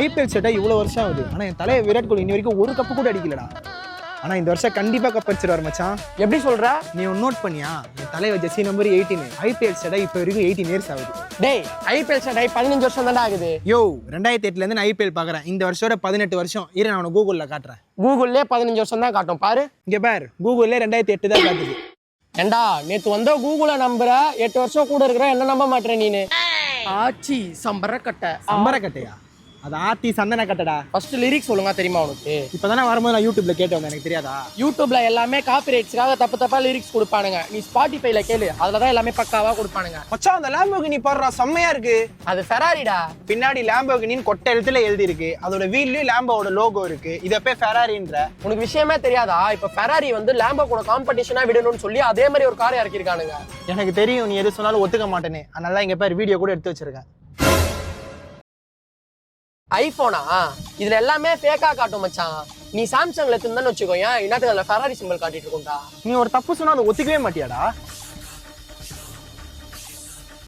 IPL செட்டா இவ்வளவு வருஷம் ஆகுது. ஆனா என் தலையை விராட் கோலி இன்னி வரைக்கும் ஒரு கப்பு கூட அடிக்கலடா. ஆனா இந்த வருஷம் கண்டிப்பா கப் அடிச்சிருவாரு மச்சான். எப்படி சொல்ற? நீ நோட் பண்ணியா? என் தலைவர் ஜெர்சி நம்பர் 18. ஐபிஎல் செட்டா இப்ப வரைக்கும் 18 இயர்ஸ் ஆகுது. டேய் ஐபிஎல் செட்டை 15 வருஷம் தான்டா ஆகுது. யோ 2008ல இருந்து நான் ஐபிஎல் பாக்குறேன். இந்த வருஷம் 18 வருஷம். இரு நான் உனக்கு கூகுள்ல காட்டுறேன். கூகுள்லயே 15 வருஷம் தான் காட்டும் பாரு. இங்க பாரு, கூகுள்ல 2008 தான் காட்டுது. ஏண்டா நேத்து வந்த கூகுள நம்புற 8 வருஷம் கூட இருக்கிற என்ன நம்ப மாட்டேற நீனு. ஆச்சி சம்பரக்கட்டை. சம்பரக்கட்டையா? அது ஆத்தி சந்தன கட்டடா. ஃபர்ஸ்ட் லிரிக்ஸ் சொல்லுங்க தெரியுமா உனக்கு? இப்பதானே வரும்போது நான் யூடியூப்ல கேட்டு வந்தேன், எனக்கு தெரியாதா? யூடியூப்ல எல்லாமே காப்பி ரைட்ஸ்க்காக தப்பா லிரிக்ஸ் கொடுப்பானுங்க. நீ ஸ்பாட்டிஃபைல கேளு, அதுலதான் எல்லாமே பக்காவா கொடுப்பானுங்க. மச்சான் அந்த லாம்போகினி பாடுறா, செம்மையா இருக்கு. அது ஃபெராரிடா. பின்னாடி லாம்போகினின்னு கொட்டை எழுத்துல எழுதி இருக்கு. அதோட வீல்லயும் லாம்போவோட லோகோ இருக்கு. இத போய் ஃபெராரின்ற. உனக்கு விஷயமே தெரியாதா? இப்ப ஃபெராரி வந்து லாம்போ கூட காம்படிஷனா விடணும்னு சொல்லி அதே மாதிரி ஒரு காரை இறக்கிருக்கானுங்க. எனக்கு தெரியும் நீ எது சொன்னாலும் ஒத்துக்க மாட்டேன்னு. அதனால இங்க பேர் வீடியோ கூட எடுத்து வச்சிருக்கேன். ஐபோனா? இதுல எல்லாமே ஃபேக்கா காட்டும் மச்சான். நீ சாம்சங்ல இருந்தான்னு வச்சுக்கோ, ஏன் இன்னத்துக்கு அதுல ஃபெராரி சிம்பிள் காட்டிட்டு இருக்கும்டா. நீ ஒரு தப்பு சொன்னா அதை ஒத்துக்கவே மாட்டியாடா?